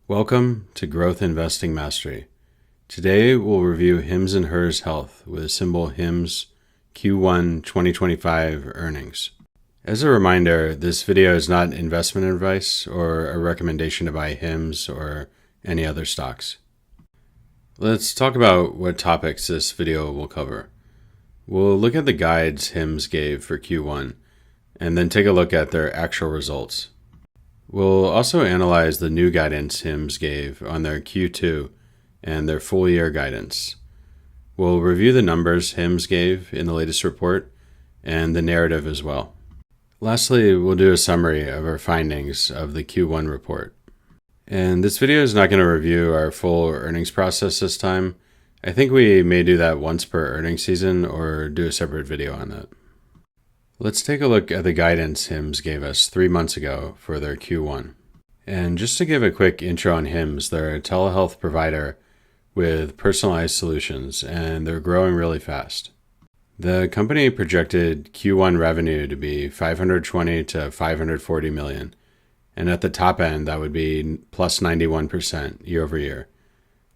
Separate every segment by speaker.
Speaker 1: Welcome to Growth Investing Mastery. Today we'll review HIMS and HERS Health with symbol HIMS Q1 2025 earnings. As a reminder, this video is not investment advice or a recommendation to buy HIMS or any other stocks. Let's talk about what topics this video will cover. We'll look at the guides HIMS gave for Q1 and then take a look at their actual results. We'll also analyze the new guidance HIMS gave on their Q2 and their full year guidance. We'll review the numbers HIMS gave in the latest report and the narrative as well. Lastly, we'll do a summary of our findings of the Q1 report. And this video is not going to review our full earnings process this time. I think we may do that once per earnings season or do a separate video on that. Let's take a look at the guidance HIMS gave us 3 months ago for their Q1. And just to give a quick intro on HIMS, they're a telehealth provider with personalized solutions, and they're growing really fast. The company projected Q1 revenue to be $520 to $540 million, and at the top end, that would be plus 91% year over year.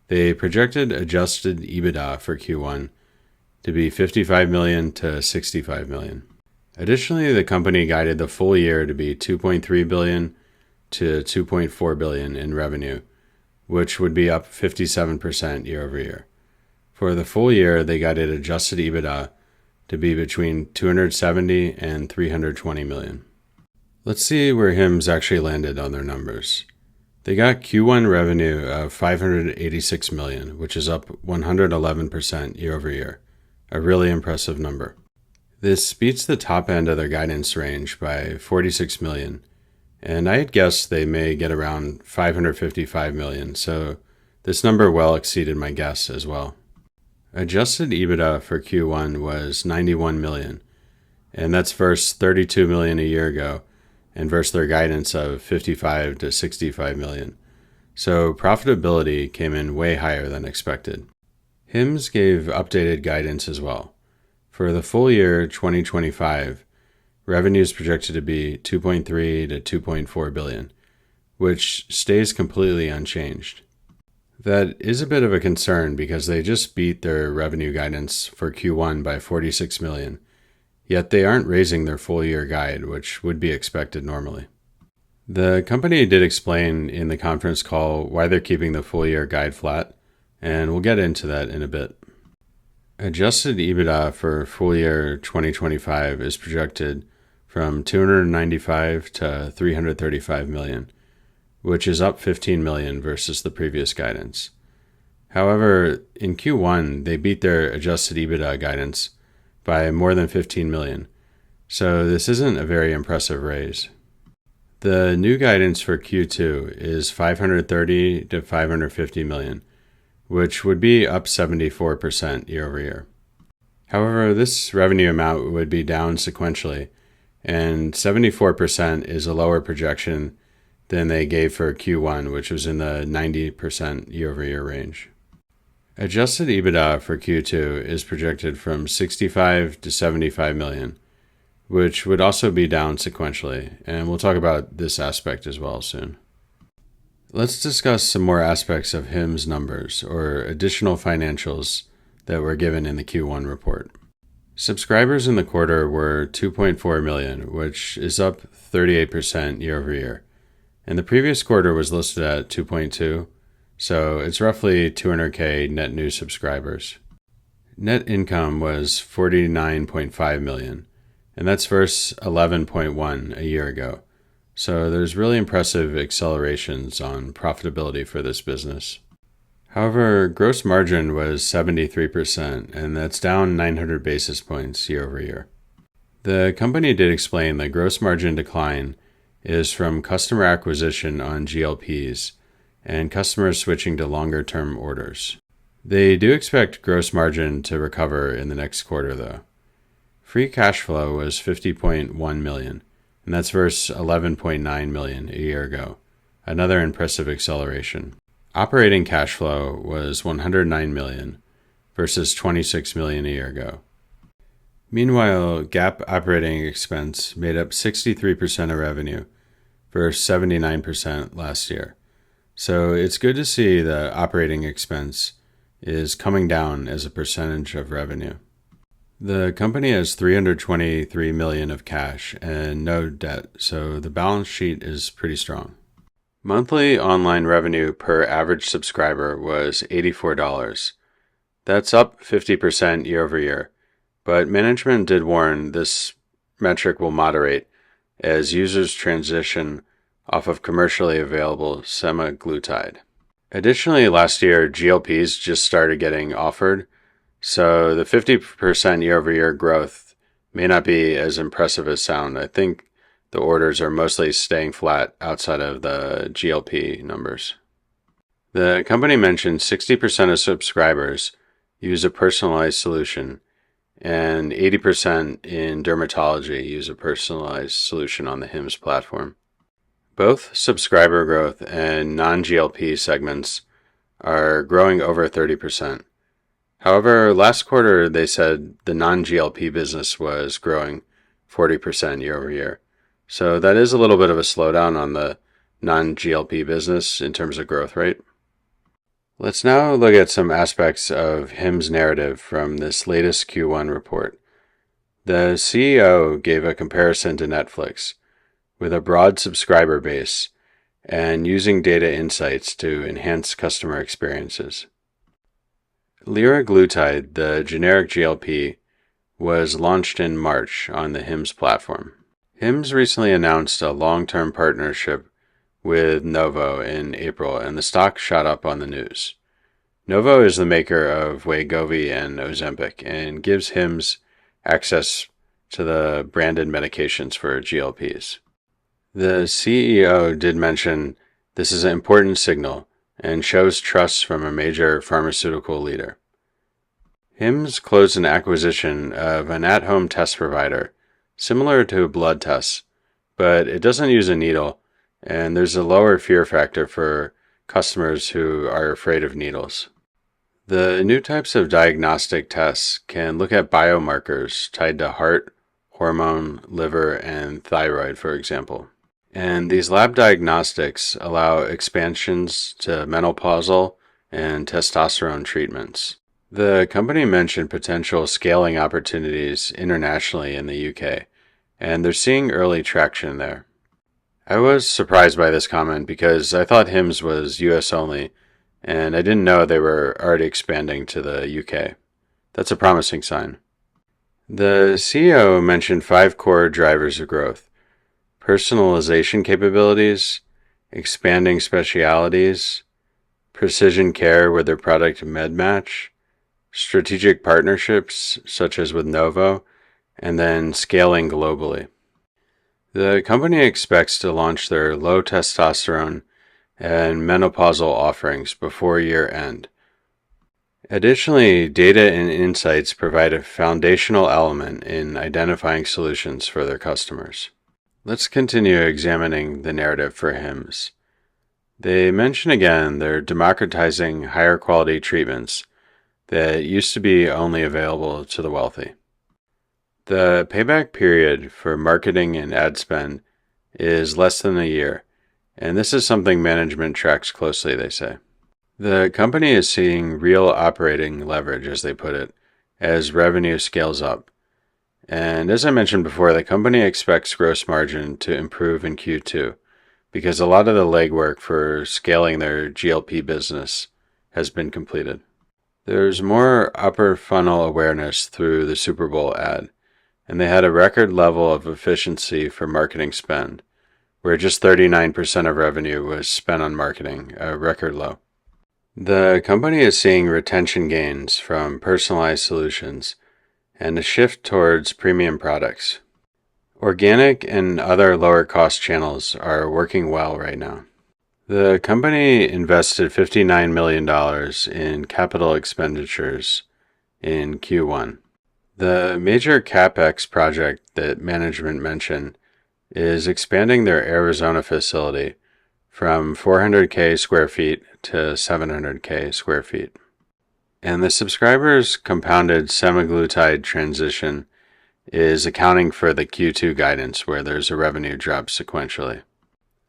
Speaker 1: They projected adjusted EBITDA for Q1 to be $55 million to $65 million. Additionally, the company guided the full year to be $2.3 billion to $2.4 billion in revenue, which would be up 57% year over year. For the full year, they guided adjusted EBITDA to be between $270 and $320 million. Let's see where HIMS actually landed on their numbers. They got Q1 revenue of $586 million, which is up 111% year over year, a really impressive number. This beats the top end of their guidance range by $46 million, and I had guessed they may get around $555 million, so this number well exceeded my guess as well. Adjusted EBITDA for Q1 was $91 million, and that's versus $32 million a year ago, and versus their guidance of $55 to $65 million. So profitability came in way higher than expected. HIMS gave updated guidance as well. For the full year 2025, revenue is projected to be $2.3 to $2.4 billion, which stays completely unchanged. That is a bit of a concern because they just beat their revenue guidance for Q1 by $46 million, yet they aren't raising their full year guide, which would be expected normally. The company did explain in the conference call why they're keeping the full year guide flat, and we'll get into that in a bit. Adjusted EBITDA for full year 2025 is projected from $295 to $335 million, which is up $15 million versus the previous guidance. However, in Q1, they beat their adjusted EBITDA guidance by more than $15 million, so this isn't a very impressive raise. The new guidance for Q2 is $530 to $550 million, which would be up 74% year over year. However, this revenue amount would be down sequentially, and 74% is a lower projection than they gave for Q1, which was in the 90% year over year range. Adjusted EBITDA for Q2 is projected from $65 to $75 million, which would also be down sequentially, and we'll talk about this aspect as well soon. Let's discuss some more aspects of HIMS numbers or additional financials that were given in the Q1 report. Subscribers in the quarter were 2.4 million, which is up 38% year over year. And the previous quarter was listed at 2.2, so it's roughly 200K net new subscribers. Net income was $49.5 million, and that's versus 11.1 a year ago. So there's really impressive accelerations on profitability for this business. However, gross margin was 73%, and that's down 900 basis points year over year. The company did explain the gross margin decline is from customer acquisition on GLPs and customers switching to longer-term orders. They do expect gross margin to recover in the next quarter, though. Free cash flow was $50.1 million. And that's versus $11.9 million a year ago, another impressive acceleration. Operating cash flow was $109 million versus $26 million a year ago. Meanwhile, GAAP operating expense made up 63% of revenue versus 79% last year. So it's good to see the operating expense is coming down as a percentage of revenue. The company has $323 million of cash and no debt, so the balance sheet is pretty strong. Monthly online revenue per average subscriber was $84. That's up 50% year over year, but management did warn this metric will moderate as users transition off of commercially available semaglutide. Additionally, last year, GLPs just started getting offered, so the 50% year-over-year growth may not be as impressive as sound. I think the orders are mostly staying flat outside of the GLP numbers. The company mentioned 60% of subscribers use a personalized solution, and 80% in dermatology use a personalized solution on the HIMS platform. Both subscriber growth and non-GLP segments are growing over 30%. However, last quarter they said the non-GLP business was growing 40% year over year. So that is a little bit of a slowdown on the non-GLP business in terms of growth rate. Let's now look at some aspects of HIMS narrative from this latest Q1 report. The CEO gave a comparison to Netflix with a broad subscriber base and using data insights to enhance customer experiences. Liraglutide, the generic GLP, was launched in March on the HIMS platform. HIMS recently announced a long-term partnership with Novo in April, and the stock shot up on the news. Novo is the maker of Wegovy and Ozempic and gives HIMS access to the branded medications for GLPs. The CEO did mention this is an important signal and shows trust from a major pharmaceutical leader. HIMS closed an acquisition of an at-home test provider, similar to blood tests, but it doesn't use a needle, and there's a lower fear factor for customers who are afraid of needles. The new types of diagnostic tests can look at biomarkers tied to heart, hormone, liver, and thyroid, for example. And these lab diagnostics allow expansions to menopausal and testosterone treatments. The company mentioned potential scaling opportunities internationally in the UK, and they're seeing early traction there. I was surprised by this comment because I thought HIMS was US only, and I didn't know they were already expanding to the UK. That's a promising sign. The CEO mentioned 5 core drivers of growth: personalization capabilities, expanding specialities, precision care with their product MedMatch, strategic partnerships such as with Novo, and then scaling globally. The company expects to launch their low testosterone and menopausal offerings before year end. Additionally, data and insights provide a foundational element in identifying solutions for their customers. Let's continue examining the narrative for HIMS. They mention again they're democratizing higher quality treatments that used to be only available to the wealthy. The payback period for marketing and ad spend is less than a year, and this is something management tracks closely, they say. The company is seeing real operating leverage, as they put it, as revenue scales up. And as I mentioned before, the company expects gross margin to improve in Q2 because a lot of the legwork for scaling their GLP business has been completed. There's more upper funnel awareness through the Super Bowl ad, and they had a record level of efficiency for marketing spend, where just 39% of revenue was spent on marketing, a record low. The company is seeing retention gains from personalized solutions and a shift towards premium products. Organic and other lower-cost channels are working well right now. The company invested $59 million in capital expenditures in Q1. The major CapEx project that management mentioned is expanding their Arizona facility from 400K square feet to 700K square feet. And the subscribers' compounded semaglutide transition is accounting for the Q2 guidance where there's a revenue drop sequentially.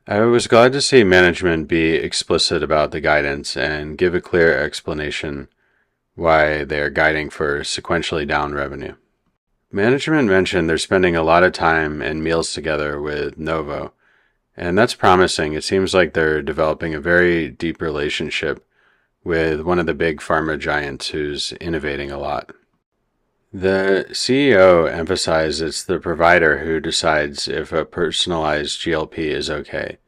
Speaker 1: I was glad to see management be explicit about the guidance and give a clear explanation why they are guiding for sequentially down revenue. Management mentioned they're spending a lot of time and meals together with Novo, and that's promising. It seems like they're developing a very deep relationship with one of the big pharma giants who's innovating a lot. The CEO emphasized it's the provider who decides if a personalized GLP is okay.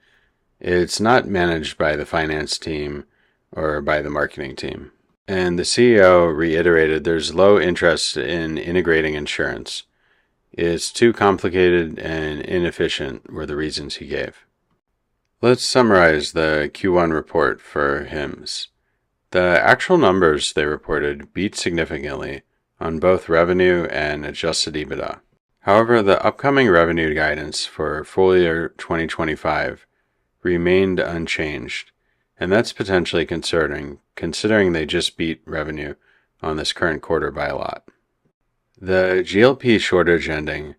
Speaker 1: It's not managed by the finance team or by the marketing team. And the CEO reiterated there's low interest in integrating insurance. It's too complicated and inefficient were the reasons he gave. Let's summarize the Q1 report for HIMS. The actual numbers they reported beat significantly on both revenue and adjusted EBITDA. However, the upcoming revenue guidance for full year 2025 remained unchanged, and that's potentially concerning considering they just beat revenue on this current quarter by a lot. The GLP shortage ending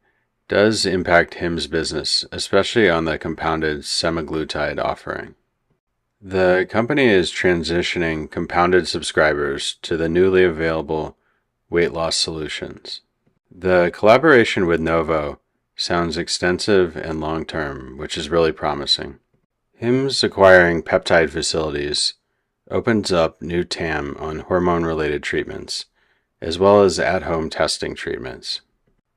Speaker 1: does impact HIMS business, especially on the compounded semaglutide offering. The company is transitioning compounded subscribers to the newly available weight loss solutions. The collaboration with Novo sounds extensive and long-term, which is really promising. HIMS acquiring peptide facilities opens up new TAM on hormone-related treatments, as well as at-home testing treatments.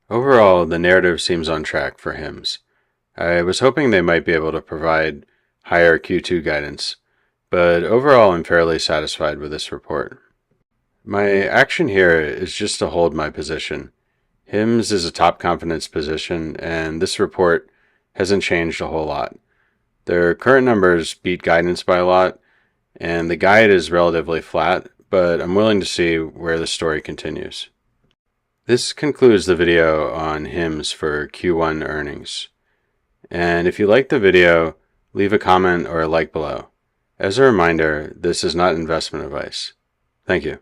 Speaker 1: Overall, the narrative seems on track for HIMS. I was hoping they might be able to provide higher Q2 guidance, but overall I'm fairly satisfied with this report. My action here is just to hold my position. HIMS is a top confidence position, and this report hasn't changed a whole lot. Their current numbers beat guidance by a lot, and the guide is relatively flat, but I'm willing to see where the story continues. This concludes the video on HIMS for Q1 earnings. And if you liked the video, leave a comment or a like below. As a reminder, this is not investment advice. Thank you.